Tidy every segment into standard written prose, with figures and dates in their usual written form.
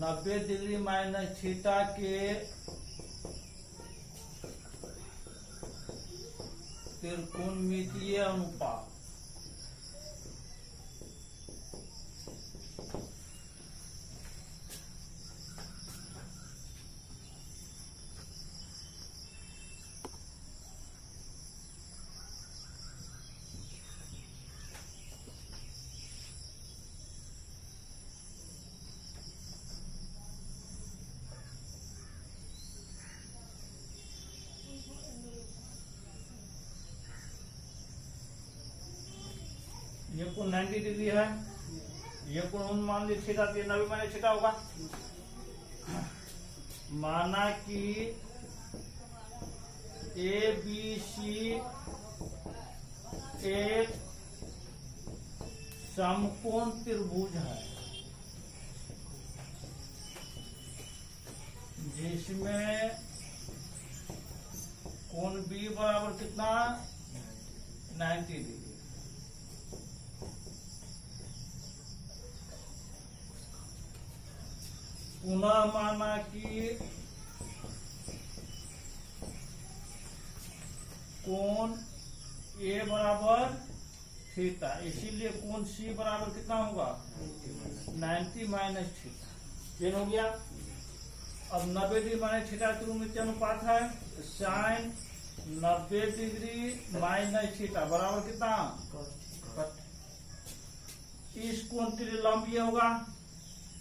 90 degree minus theta के त्रिकोणमितीय अनुपात। ये कोण 90 डिग्री है, ये कोण मान ली थीटा, 90 माइनस थीटा होगा। माना कि ए बी सी एक समकोण त्रिभुज है जिसमें कोण बी बराबर कितना 90 डिग्री। पुनः माना कि कोण ए बराबर थीटा, इसीलिए कोण सी बराबर कितना होगा 90 माइनस थीटा। ये हो गया। अब 90 डिग्री माइनस थीटा त्रिकोणमितीय अनुपात है, साइन 90 डिग्री माइनस थीटा बराबर कितना, इस कोण के लिए लंब ये होगा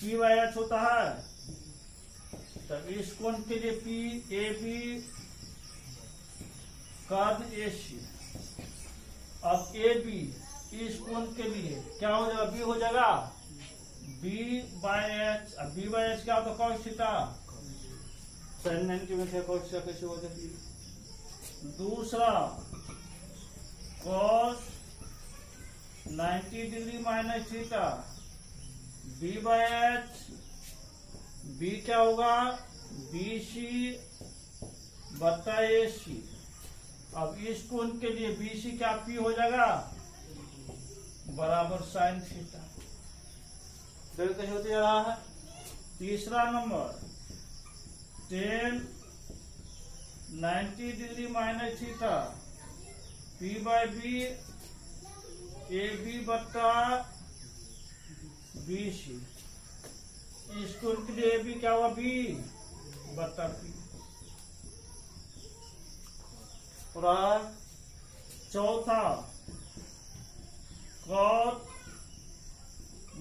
पी बाई एच होता है। तब इस कोण के लिए पी ए बी कर्ण ए सी। अब ए बी इस कोण के लिए क्या हो जाएगा, बी हो जाएगा बी बाई एच। अब बी बाई एच क्या होता है कॉस थीटा, साइन 90 में से कॉस थीटा कैसे हो जाती है। दूसरा cos 90 degree minus theta B by H, B क्या होगा बी सी बटा ए सी। अब इस कोण के लिए बी सी क्या पी हो जाएगा बराबर साइन थीटा। कैसे होते जा रहा है। तीसरा नंबर tan 90 degree minus theta P by B A B बटा बी सी। इस कोण के लिए बी क्या हुआ बी बटा पी। और चौथा cot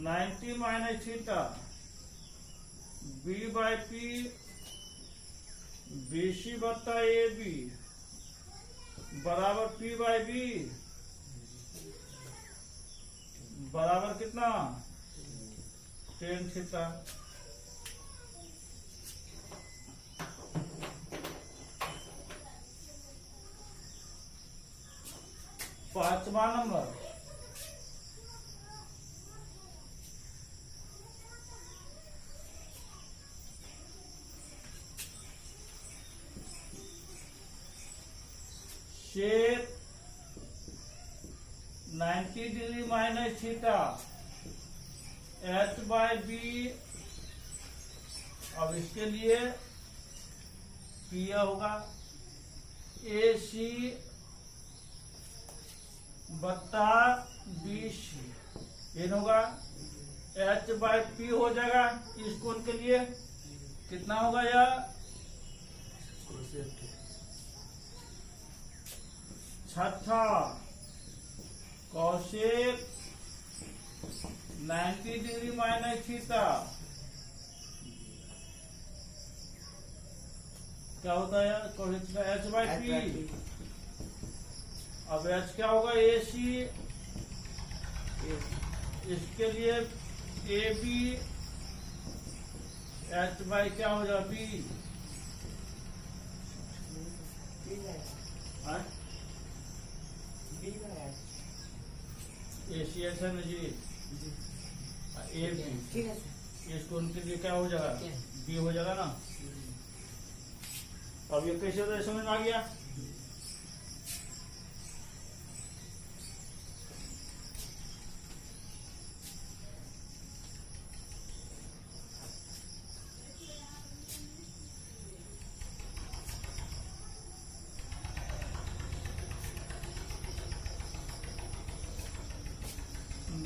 90 minus theta B by P B C बटा ए बी बराबर पी बाई बी बराबर कितना टेन थीटा। पांचवा नंबर शेप 90 degree minus theta H by B. अब इसके लिए पी होगा ए सी बट्टा बी सी। ये होगा एच बाई पी हो जाएगा इस कोण के लिए कितना होगा यह छठा कौशिक 90 डिग्री माइनस थीटा क्या होता है एच बाई पी। अब एच क्या होगा ए सी, इसके लिए ए बी एच बाई क्या हो जाएगा बी। ए सी एच है ना जी, ए बी इसको उनके लिए क्या हो जाएगा बी हो जाएगा ना। अब ये कैसे होता है समझ में आ गया।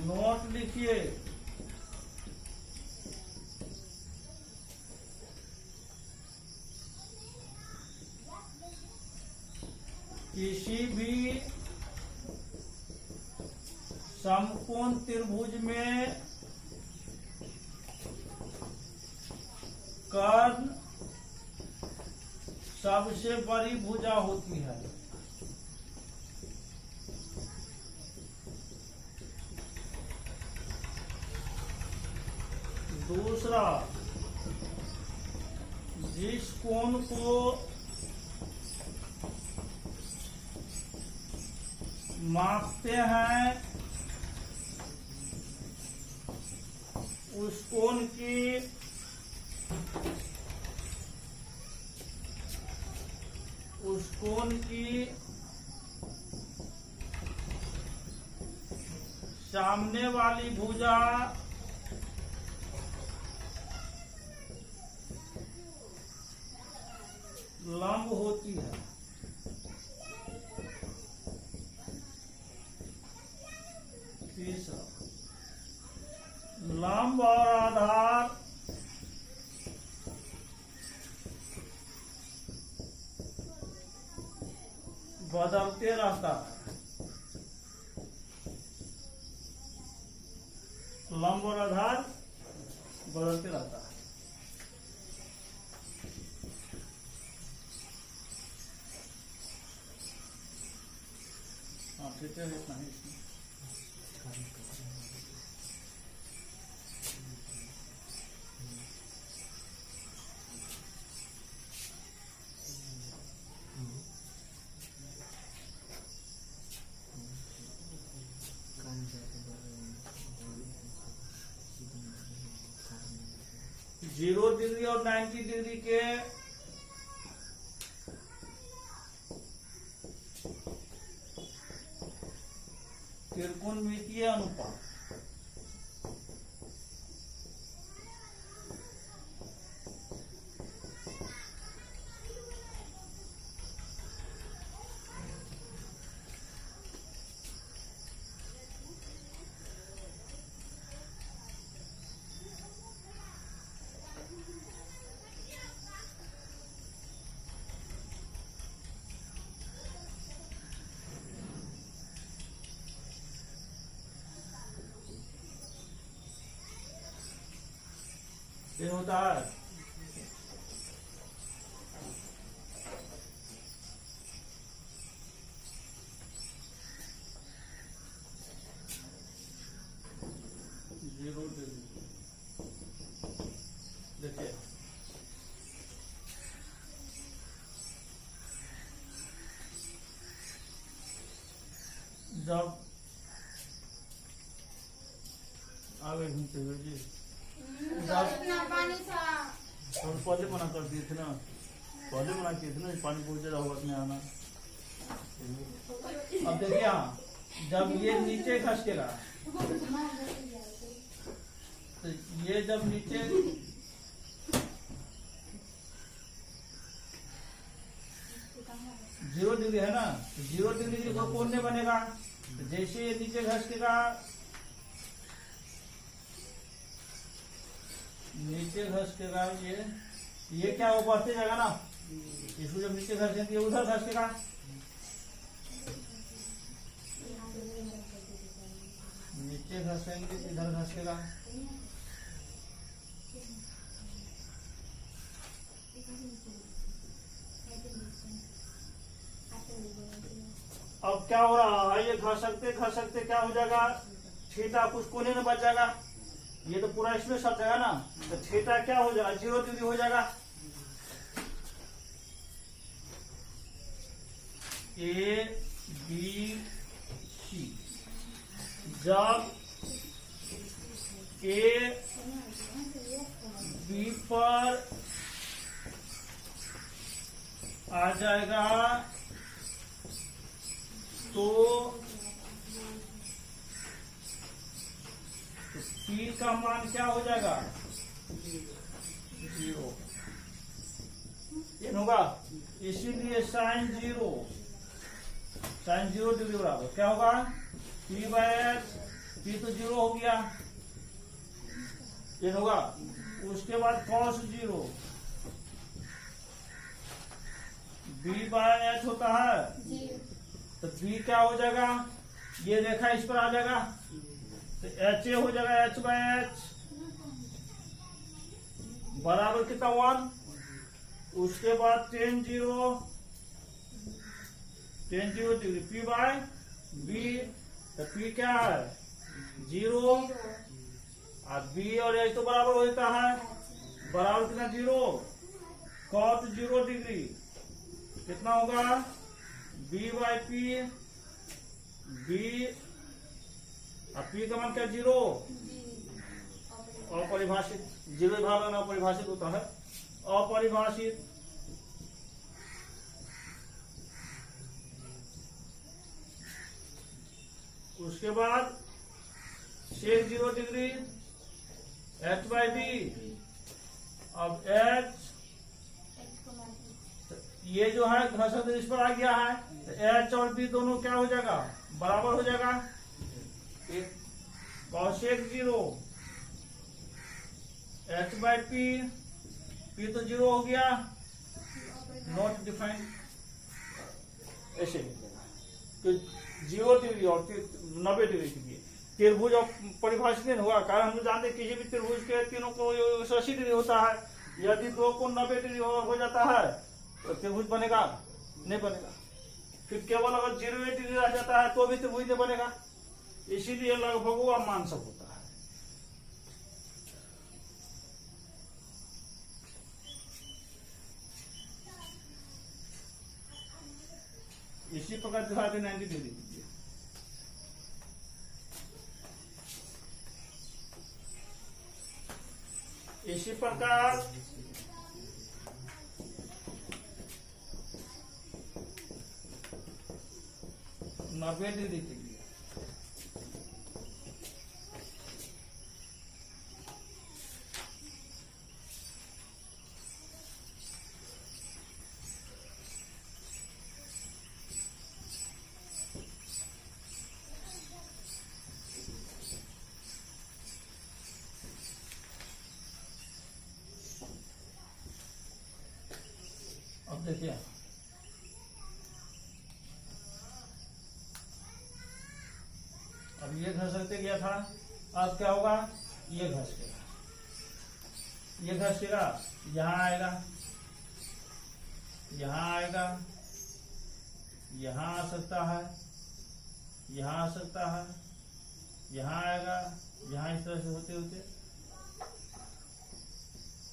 नोट लिखिए, किसी भी समकोण त्रिभुज में कर्ण सबसे बड़ी भुजा होती है। दूसरा, जिस कोण को मापते हैं उस कोण की सामने वाली भुजा लंब होती है। तीसरा, लंब और आधार बदलते रहता है। लंब और आधार बदलते रहता है। हाँ ठीक है, इतना ही इसमें। 0 डिग्री और 90 डिग्री के त्रिकोणमितीय अनुपात ये होता है। देखिए जब आगे घूमते हुए जी और पहले मना कर दिए थे ना, पहले मना किए थे ना पानी बहुत ज्यादा होगा में आना। अब देखिए यहाँ जब ये नीचे खसकेगा तो ये जब नीचे 0 डिग्री है ना, तो 0 डिग्री को कोण नहीं बनेगा। तो जैसे ये नीचे खसकेगा, नीचे खसकेगा ये क्या वो बढ़ते जाएगा ना, इसको जब नीचे खसकेंगे ये उधर खसकेगा। नीचे खसेंगे इधर खसकेगा। अब क्या हो रहा है, ये खसकते क्या हो जाएगा, थीटा कुछ कोने में बच जाएगा। ये तो पूरा इसमें सट जाएगा ना, तो थीटा क्या हो जाएगा, 0 डिग्री हो जाएगा। ए बी सी, जब ए बी पर आ जाएगा तो पी का मान क्या हो जाएगा, 0 होगा। इसीलिए साइन 0 डिग्री बराबर क्या होगा, P/2 पी तो 0 हो गया, ये होगा। उसके बाद cos 0 b बाय एच होता है, तो b क्या हो जाएगा, ये रेखा इस पर आ जाएगा, तो एच ए हो जाएगा, एच बाय एच बराबर कितना 1। उसके बाद tan 0 degree P by B, तो पी क्या है 0 और बी और एच तो बराबर हो जाता है, बराबर कितना 0, cos 0 डिग्री कितना होगा बी बाय पी, बी और पी का मान क्या 0, अपरिभाषित, 0 भाग ना अपरिभाषित होता है, अपरिभाषित। उसके बाद sec 0 degree H by B, अब एच ये जो है घर्षण इस पर आ गया है, तो एच और बी दोनों क्या हो जाएगा, बराबर हो जाएगा, cosec 0 H by P, P तो 0 हो गया, नॉट डिफाइंड, ऐसे तो 0 डिग्री और 90 डिग्री के लिए त्रिभुज परिभाषित नहीं होगा, कारण हम जानते हैं किसी भी त्रिभुज के तीनों को 180 डिग्री होता है, यदि दो को 90 डिग्री हो जाता है तो त्रिभुज बनेगा नहीं बनेगा, फिर केवल अगर 0 डिग्री रह जाता है तो भी त्रिभुज नहीं बनेगा, इसीलिए लगभग वो मान सब होता है। इसी प्रकार दिखाते 90 डिग्री। इसी प्रकार नब्बे डिग्री के लिए अब देखिए अब ये घर्षण से गया था, अब क्या होगा, ये घर्षेगा, ये घर्षेगा, यहाँ आएगा, यहाँ आएगा, यहाँ आ सकता है, यहाँ आ सकता है, यहाँ आएगा, यहाँ इस तरह से होते होते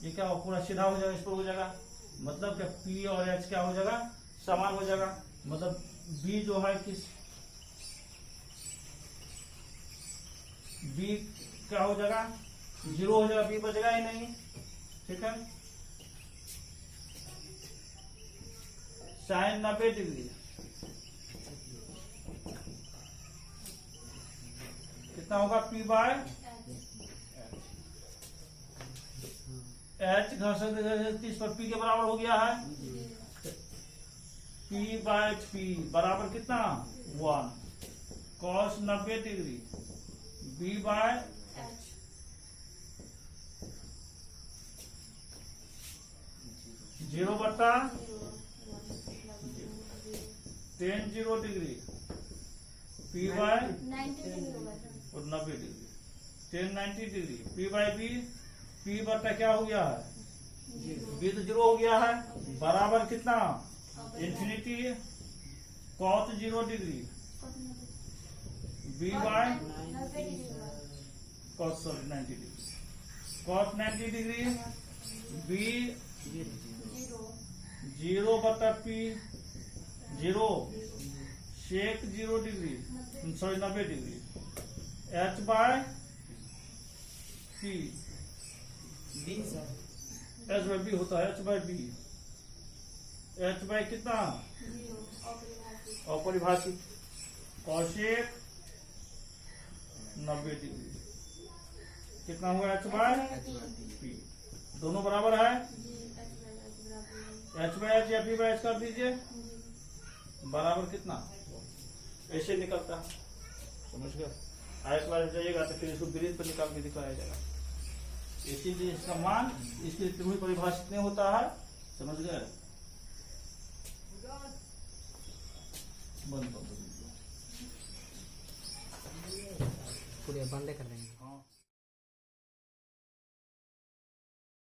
ये क्या हो, पूरा सीधा हो जाएगा, इस पर हो जाएगा, मतलब क्या P और H क्या हो जाएगा, समान हो जाएगा, मतलब B जो है किस B क्या हो जाएगा 0 हो जाएगा, B बचेगा ही नहीं, ठीक है। sin 90 डिग्री कितना होगा P बाय H घर्षण 30 पर P के बराबर हो गया है, P बाय P बराबर कितना 1, cos 90 degree B by zero बटा tan 0 डिग्री P बाय और 90 degree tan 90 degree P by B, P बटा क्या हो गया है, B तो 0 हो गया है, बराबर कितना infinity cos 0 degree B by cos 90 degree, cos 90 degree B 0 बटा P 0 sec 0 degree 90 degree H by P, H by B होता है, H by B, H by कितना अपरिभाषित cosec 90 डिग्री कितना हुआ H बाय P, दोनों बराबर है, H बाय H या P बाय H कर दीजिए, बराबर कितना ऐसे निकलता, समझ गए। आगे क्लास जाइएगा तो फिर इसको वृत्त पर निकाल के दिखाया जाएगा। इसीलिए इसका मान इसके त्रिभुज परिभाषित नहीं होता है, समझ गए। बंद कर दो, पूरे बंद कर देंगे।